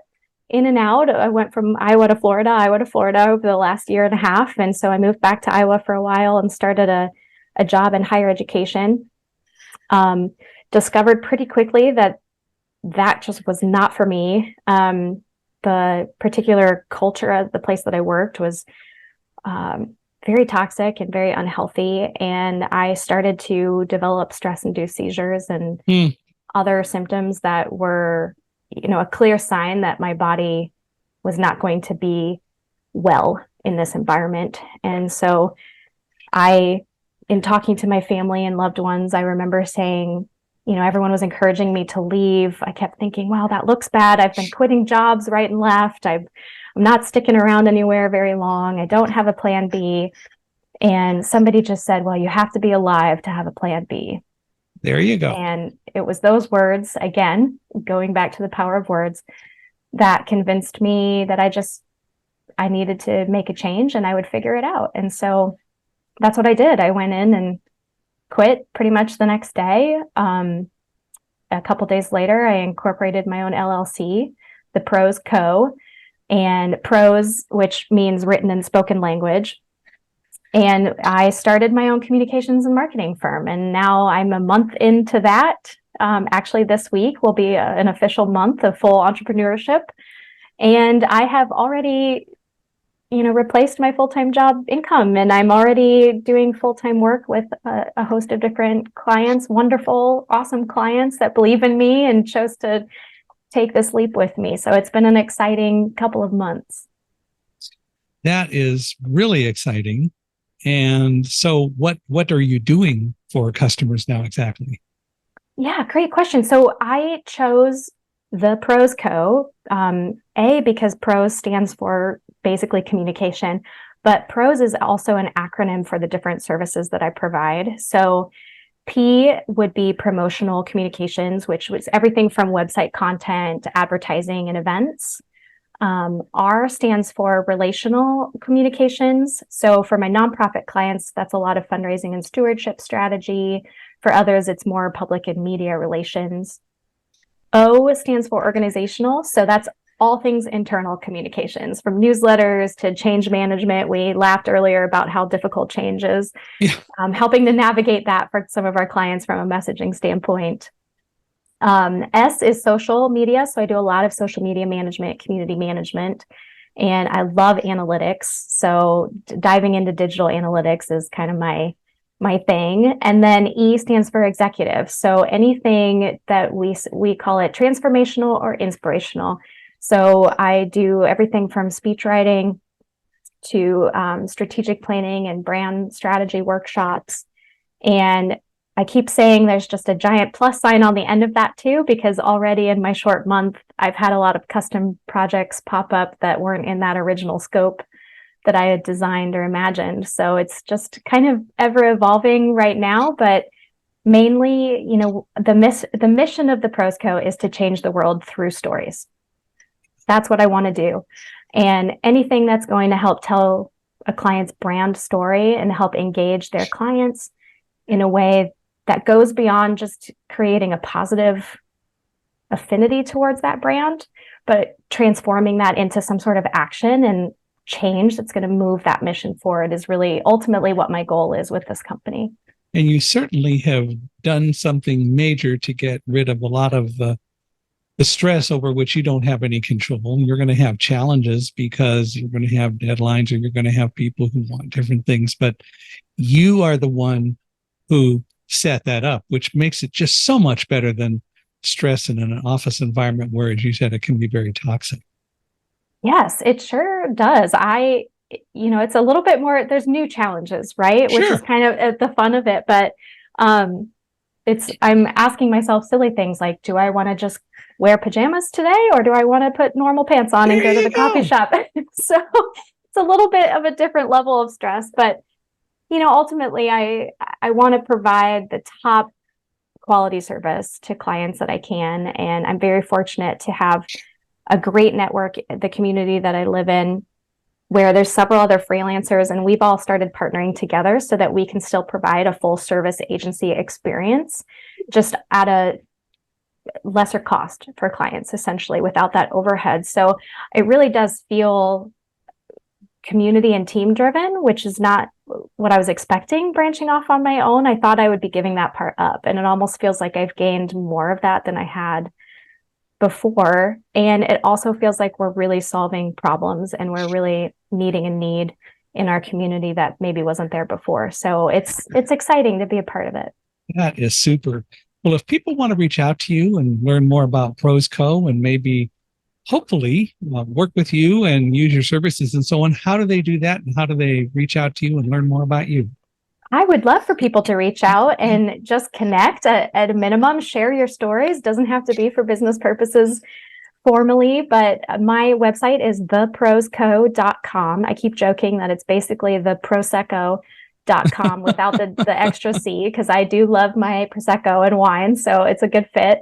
in and out. I went from Iowa to Florida over the last year and a half. And so I moved back to Iowa for a while and started a job in higher education. Discovered pretty quickly that just was not for me. The particular culture of the place that I worked was very toxic and very unhealthy. And I started to develop stress-induced seizures and other symptoms that were, a clear sign that my body was not going to be well in this environment. And so in talking to my family and loved ones, I remember saying, everyone was encouraging me to leave. I kept thinking, wow, that looks bad. I've been quitting jobs right and left. I'm not sticking around anywhere very long. I don't have a plan B. And somebody just said, well, you have to be alive to have a plan B. There you go. And it was those words, again, going back to the power of words, that convinced me that I needed to make a change and I would figure it out. And so that's what I did. I went in and quit pretty much the next day. A couple days later, I incorporated my own LLC, the Prose Co. And Prose, which means written and spoken language. And I started my own communications and marketing firm. And now I'm a month into that. Actually, this week will be an official month of full entrepreneurship. And I have already, replaced my full-time job income. And I'm already doing full-time work with a host of different clients, wonderful, awesome clients that believe in me and chose to take this leap with me. So it's been an exciting couple of months. That is really exciting. And so what are you doing for customers now exactly? Yeah, great question. So I chose the Prose Co. Because Prose stands for basically communication, but Prose is also an acronym for the different services that I provide. So P would be promotional communications, which was everything from website content to advertising and events. R stands for relational communications. So for my nonprofit clients, that's a lot of fundraising and stewardship strategy. For others, it's more public and media relations. O stands for organizational. So that's all things internal communications, from newsletters to change management. We laughed earlier about how difficult change is. Yeah. Helping to navigate that for some of our clients from a messaging standpoint. S is social media. So I do a lot of social media management, community management, and I love analytics. So diving into digital analytics is kind of my thing. And then E stands for executive. So anything that we call it transformational or inspirational. So I do everything from speech writing to strategic planning and brand strategy workshops. And I keep saying there's just a giant plus sign on the end of that too, because already in my short month, I've had a lot of custom projects pop up that weren't in that original scope that I had designed or imagined. So it's just kind of ever evolving right now, but mainly, the mission of the Prose Co. is to change the world through stories. That's what I want to do. And anything that's going to help tell a client's brand story and help engage their clients in a way that goes beyond just creating a positive affinity towards that brand, but transforming that into some sort of action and change that's going to move that mission forward is really ultimately what my goal is with this company. And you certainly have done something major to get rid of a lot of the stress over which you don't have any control. You're going to have challenges because you're going to have deadlines or you're going to have people who want different things, but you are the one who set that up, which makes it just so much better than stress in an office environment where, as you said, it can be very toxic. Yes, it sure does. It's a little bit more, there's new challenges, right? Sure. Which is kind of the fun of it. But I'm asking myself silly things like, do I want to just wear pajamas today, or do I want to put normal pants on and go to the coffee shop? So it's a little bit of a different level of stress, but ultimately I want to provide the top quality service to clients that I can. And I'm very fortunate to have a great network, the community that I live in, where there's several other freelancers, and we've all started partnering together so that we can still provide a full service agency experience, just at a lesser cost for clients, essentially, without that overhead. So it really does feel community and team driven, which is not what I was expecting branching off on my own. I thought I would be giving that part up, and it almost feels like I've gained more of that than I had before. And it also feels like we're really solving problems and we're really meeting a need in our community that maybe wasn't there before. So it's exciting to be a part of it. That is super. Well, if people want to reach out to you and learn more about Prose Co. and maybe hopefully work with you and use your services and so on, how do they do that? And how do they reach out to you and learn more about you? I would love for people to reach out and just connect at a minimum, share your stories. Doesn't have to be for business purposes formally, but my website is theproseco.com. I keep joking that it's basically the Prosecco.com without the extra C, because I do love my Prosecco and wine. So it's a good fit.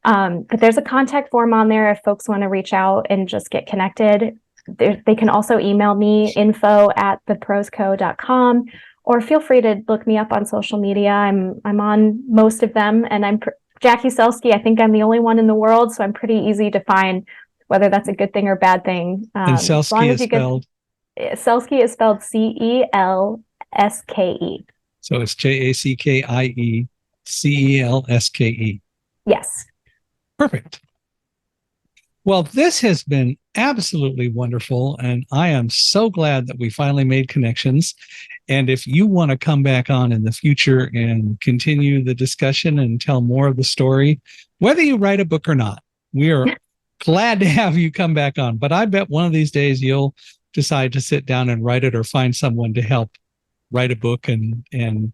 But there's a contact form on there if folks want to reach out and just get connected. They can also email me info@theproseco.com, or feel free to look me up on social media. I'm on most of them, and I'm Jackie Celske. I think I'm the only one in the world, so I'm pretty easy to find, whether that's a good thing or bad thing. And Celske is spelled? Celske is spelled Celske. So it's JACKIECELSKE. Yes. Perfect. Well, this has been absolutely wonderful, and I am so glad that we finally made connections. And if you want to come back on in the future and continue the discussion and tell more of the story, whether you write a book or not, we are glad to have you come back on. But I bet one of these days you'll decide to sit down and write it, or find someone to help write a book and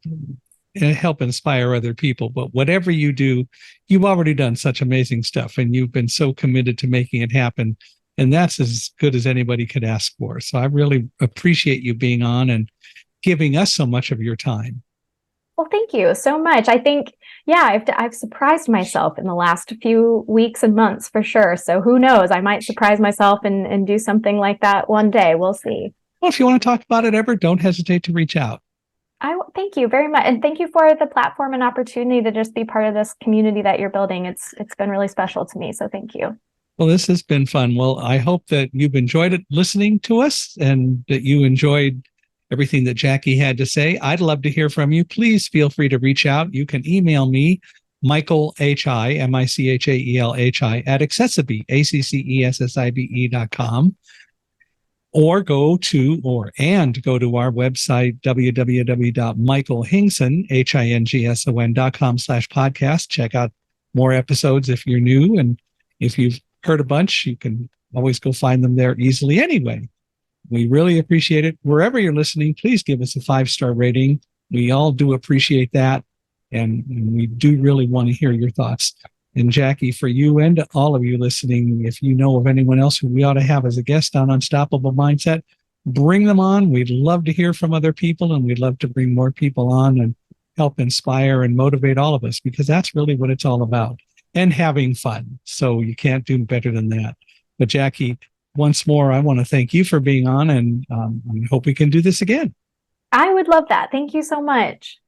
help inspire other people. But whatever you do, you've already done such amazing stuff, and you've been so committed to making it happen. And that's as good as anybody could ask for. So I really appreciate you being on and giving us so much of your time. Well, thank you so much. I think, I've surprised myself in the last few weeks and months for sure. So who knows? I might surprise myself and do something like that one day. We'll see. Well, if you want to talk about it ever, don't hesitate to reach out. Thank you very much. And thank you for the platform and opportunity to just be part of this community that you're building. It's been really special to me. So thank you. Well, this has been fun. Well, I hope that you've enjoyed it listening to us, and that you enjoyed everything that Jackie had to say. I'd love to hear from you. Please feel free to reach out. You can email me, Michael H.I., MICHAELHI, at accessibe, ACCESSIBE.com. Or go to our website, www.michaelhingson.com/podcast. Check out more episodes if you're new. And if you've heard a bunch, you can always go find them there easily anyway. We really appreciate it. Wherever you're listening, please give us a 5-star rating. We all do appreciate that. And we do really want to hear your thoughts. And Jackie, for you and all of you listening, if you know of anyone else who we ought to have as a guest on Unstoppable Mindset, bring them on. We'd love to hear from other people, and we'd love to bring more people on and help inspire and motivate all of us, because that's really what it's all about, and having fun. So you can't do better than that. But Jackie, once more, I want to thank you for being on, and I hope we can do this again. I would love that. Thank you so much.